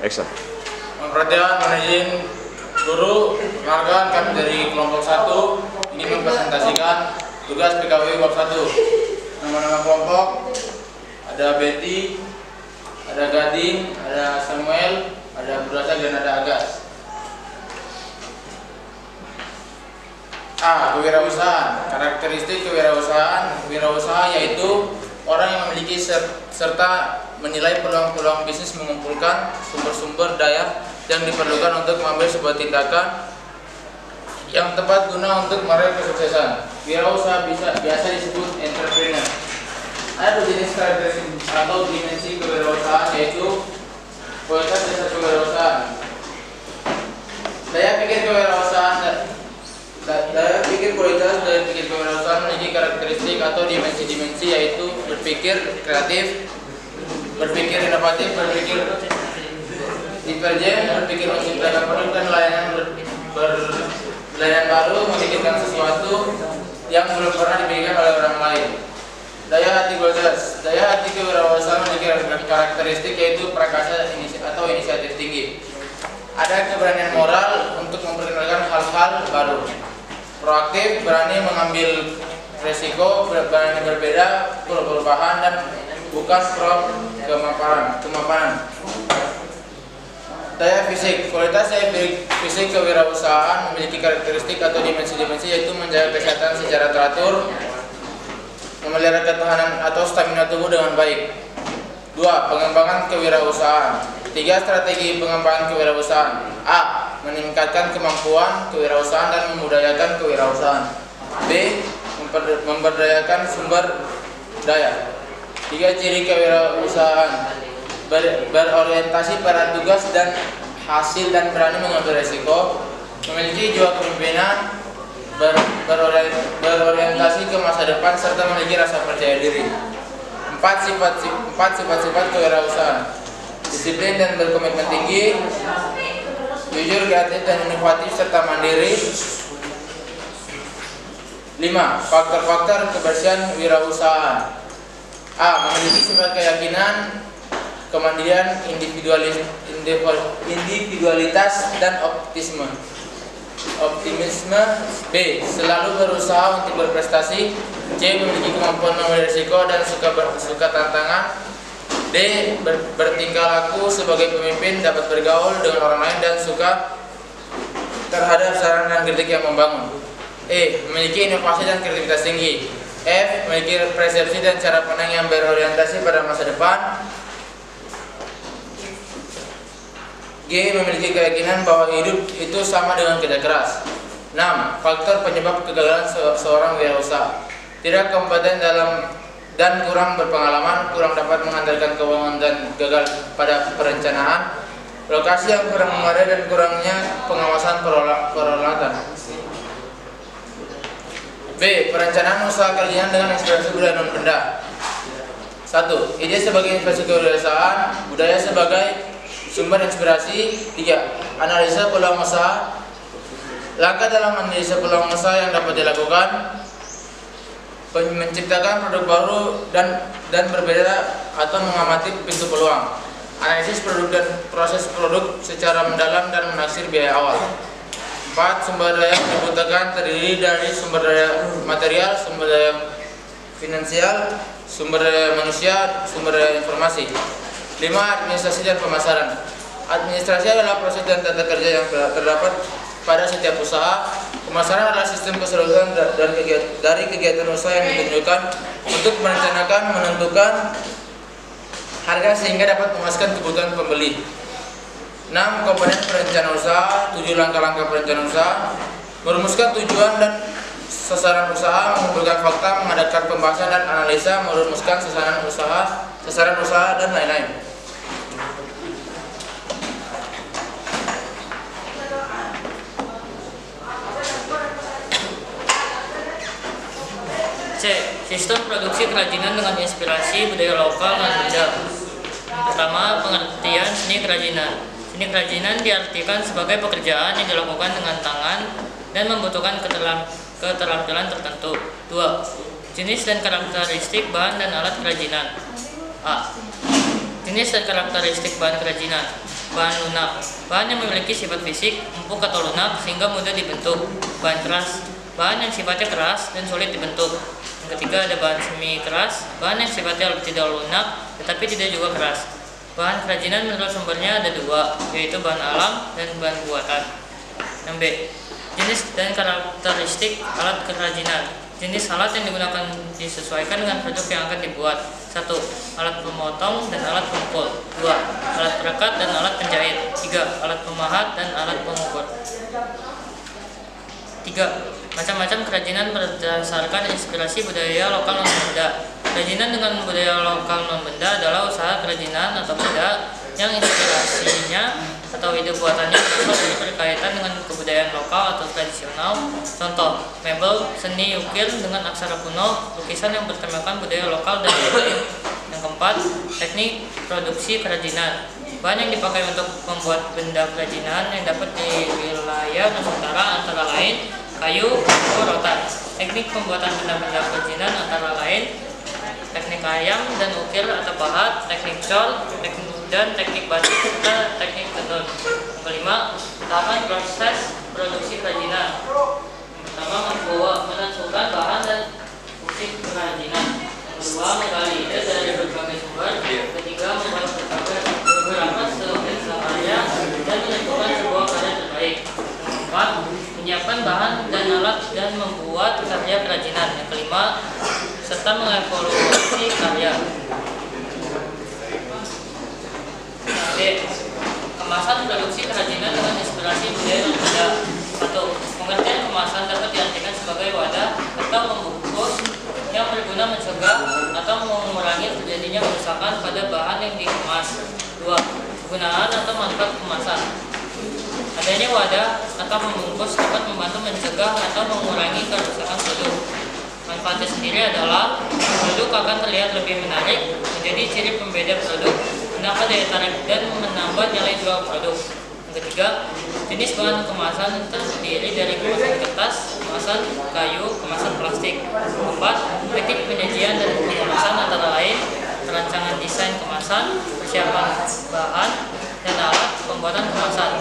Action. Perhatian, mohon izin guru, perkenalkan kami dari kelompok 1 ingin mempresentasikan tugas PKW bab 1. Nama-nama kelompok ada Betty, ada Gading, ada Samuel, ada Burasa, dan ada Agas. A. Kewirausahaan. Karakteristik kewirausahaan. Wirausaha yaitu orang yang memiliki serta menilai peluang-peluang bisnis, mengumpulkan sumber-sumber daya yang diperlukan untuk mengambil sebuah tindakan yang tepat guna untuk meraih kesuksesan. Wirausaha biasa disebut entrepreneur. Ada dua jenis karakteristik atau dimensi kewirausahaan, yaitu kualitas dasar kewirausahaan. Daya pikir kewirausahaan. Daya pikir kualitas daya pikir kewirausahaan memiliki karakteristik atau dimensi-dimensi, yaitu berpikir kreatif, berpikir inovatif, berpikir divergen, berpikir menciptakan produk dan layanan baru, memikirkan sesuatu yang belum pernah dipikirkan oleh orang lain. Daya hati kualitas. Daya hati kewirausahaan memiliki karakteristik yaitu prakasa atau inisiatif tinggi. Ada keberanian moral untuk memperkenalkan hal-hal baru. Proaktif, berani mengambil resiko, berani berbeda, perubahan, dan bukan kemapanan. Daya fisik. Kualitas daya fisik kewirausahaan memiliki karakteristik atau dimensi-dimensi, yaitu menjaga kesehatan secara teratur, memelihara ketahanan atau stamina tubuh dengan baik. 2. Pengembangan kewirausahaan. 3. Strategi pengembangan kewirausahaan. A. Meningkatkan kemampuan kewirausahaan dan memudayakan kewirausahaan. B. Memberdayakan sumber daya. 3. Ciri kewirausahaan. Berorientasi pada tugas dan hasil dan berani mengambil resiko. Memiliki jiwa kepemimpinan, berorientasi ke masa depan, serta memiliki rasa percaya diri. 4 sifat-sifat kewirausahaan. Disiplin dan berkomitmen tinggi, jujur, kreatif, dan inovatif, serta mandiri. 5. Faktor-faktor kebersihan wirausahaan. A. Memiliki sifat keyakinan, kemandirian, individualitas, dan optimisme. B. Selalu berusaha untuk berprestasi. C. Memiliki kemampuan mengambil risiko dan suka tantangan. D. Bertingkah laku sebagai pemimpin, dapat bergaul dengan orang lain, dan suka terhadap saran dan kritik yang membangun. E. Memiliki inovasi dan kreativitas tinggi. F. Memiliki persepsi dan cara pandang yang berorientasi pada masa depan. G. Memiliki keyakinan bahwa hidup itu sama dengan kerja keras. 6. Faktor penyebab kegagalan seorang wirausaha. Tidak kompeten dan kurang berpengalaman, kurang dapat mengandalkan keuangan, dan gagal pada perencanaan, lokasi yang kurang memadai, dan kurangnya pengawasan peralatan. B. Perencanaan usaha kerajinan dengan inspirasi budaya non-benda. 1. Ide sebagai inspirasi kewirausahaan, budaya sebagai sumber inspirasi. 3. Analisa peluang usaha. Langkah dalam analisa peluang usaha yang dapat dilakukan: menciptakan produk baru dan berbeda atau mengamati pintu peluang. Analisis produk dan proses produk secara mendalam dan menaksir biaya awal. 4. Sumber daya yang dibutuhkan terdiri dari sumber daya material, sumber daya finansial, sumber daya manusia, sumber daya informasi. 5. Administrasi dan pemasaran. Administrasi adalah proses dan tata kerja yang terdapat pada setiap usaha. Pemasaran adalah sistem keseluruhan dari kegiatan usaha yang ditunjukkan untuk merencanakan, menentukan harga sehingga dapat memuaskan kebutuhan pembeli. 6. Komponen perencanaan usaha. 7. Langkah-langkah perencanaan usaha. Merumuskan tujuan dan sasaran usaha, mengumpulkan fakta, mengadakan pembahasan dan analisa, merumuskan sasaran usaha, dan lain-lain. C. Sistem produksi kerajinan dengan inspirasi budaya lokal dan benda. Pertama, pengertian seni kerajinan. Seni kerajinan diartikan sebagai pekerjaan yang dilakukan dengan tangan dan membutuhkan keterampilan tertentu. 2. Jenis dan karakteristik bahan dan alat kerajinan. A. Jenis dan karakteristik bahan kerajinan. Bahan lunak, bahan yang memiliki sifat fisik, empuk atau lunak sehingga mudah dibentuk. Bahan keras, bahan yang sifatnya keras dan sulit dibentuk. Yang ketiga ada bahan semi keras, bahan yang sifatnya tidak lunak tetapi tidak juga keras. Bahan kerajinan menurut sumbernya ada dua, yaitu bahan alam dan bahan buatan. Yang B, jenis dan karakteristik alat kerajinan. Jenis alat yang digunakan disesuaikan dengan produk yang akan dibuat. 1. Alat pemotong dan alat pemukul. 2. Alat perekat dan alat penjahit. 3. Alat pemahat dan alat pengukur. 3. Macam-macam kerajinan berdasarkan inspirasi budaya lokal non-benda. Kerajinan dengan budaya lokal non-benda adalah usaha kerajinan atau benda yang inspirasinya atau ide buatannya berkaitan dengan kebudayaan lokal atau tradisional. Contoh, mebel, seni ukir dengan aksara kuno, lukisan yang bertemakan budaya lokal, dan lain-lain. Yang keempat, teknik produksi kerajinan. Bahan yang dipakai untuk membuat benda kerajinan yang dapat di wilayah Nusantara antara lain kayu, bambu, rotan. Teknik pembuatan benda-benda kerajinan antara lain teknik ayam dan ukir atau pahat, teknik cor, dan teknik batik serta teknik tenun. Yang kelima, tahapan proses produksi kerajinan. Yang pertama, menentukan bahan dan bukti kerajinan. Yang kedua, menggali ide dari berbagai sumber. Yang ketiga, membuat beberapa seluruh karya dan menentukan sebuah karya terbaik. Yang keempat, menyiapkan bahan dan alat dan membuat karya kerajinan. Yang kelima, serta mengevaluasi karya. D. Kemasan produksi kerajinan dengan inspirasi budaya non-benda. 1. Pengertian kemasan dapat diartikan sebagai wadah atau membungkus yang berguna mencegah atau mengurangi terjadinya kerusakan pada bahan yang dikemas. 2. Kegunaan atau manfaat kemasan. Adanya wadah atau membungkus dapat membantu mencegah atau mengurangi kerusakan produk. Manfaatnya sendiri adalah produk akan terlihat lebih menarik, menjadi ciri pembeda produk, menambah daya tarik dan menambah nilai jual produk. Yang ketiga, jenis bahan kemasan terdiri dari kemasan kertas, kemasan kayu, kemasan plastik. 4. Teknik penyajian dan pengemasan antara lain perancangan desain kemasan, persiapan bahan, dan alat pembuatan kemasan.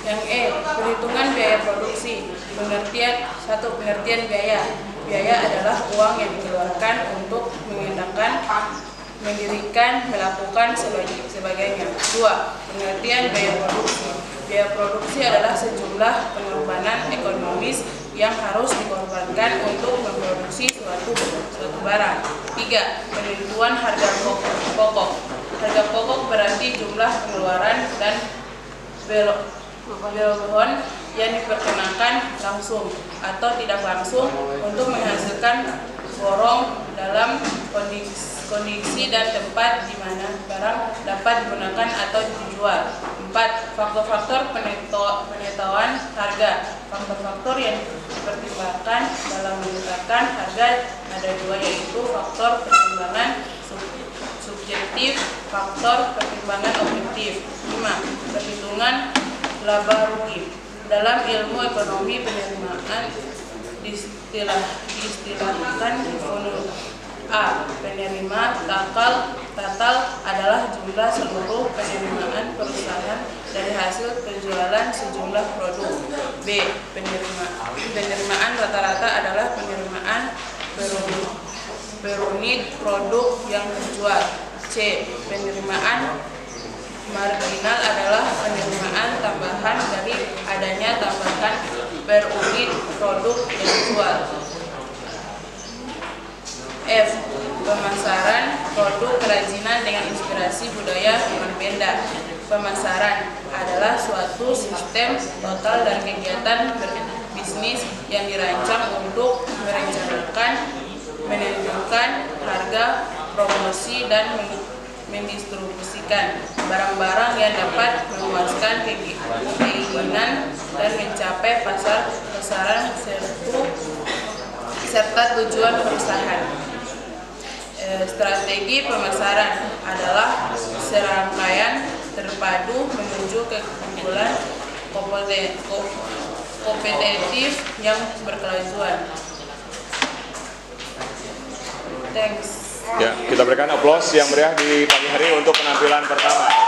Yang E, perhitungan biaya produksi. Pengertian 1. Pengertian biaya. Biaya adalah uang yang dikeluarkan untuk menggunakan, mendirikan, melakukan sebagainya. 2. Pengertian biaya produksi. Biaya produksi adalah sejumlah pengorbanan ekonomis yang harus dikorbankan untuk memproduksi suatu barang. 3. Penentuan harga pokok. Harga pokok berarti jumlah pengeluaran dan beban yang diperkenakan langsung atau tidak langsung untuk menghasilkan borong dalam kondisi dan tempat di mana barang dapat digunakan atau dijual. 4. Faktor-faktor penentuan harga. Faktor-faktor yang dipertimbangkan dalam menetapkan harga ada dua, yaitu faktor pertimbangan subjektif, faktor pertimbangan objektif. 5. Perhitungan laba rugi. Dalam ilmu ekonomi penerimaan diistilahkan A. Penerima total adalah jumlah seluruh penerimaan perusahaan dari hasil penjualan sejumlah produk. B. Penerimaan rata-rata adalah penerimaan per unit produk yang terjual. C. Penerimaan marginal adalah penerimaan tambahan dari adanya tambahan per unit produk yang dijual. F. Pemasaran produk kerajinan dengan inspirasi budaya non-benda. Pemasaran adalah suatu sistem total dan kegiatan berbisnis yang dirancang untuk merencanakan, menentukan harga, promosi, dan mendistribusikan barang-barang yang dapat memuaskan keinginan dan mencapai pasaran serta tujuan perusahaan. Strategi pemasaran adalah serangkaian terpadu menuju ke keunggulan kompetitif yang berkelanjutan. Thanks. Ya, kita berikan aplaus yang meriah di pagi hari untuk penampilan pertama.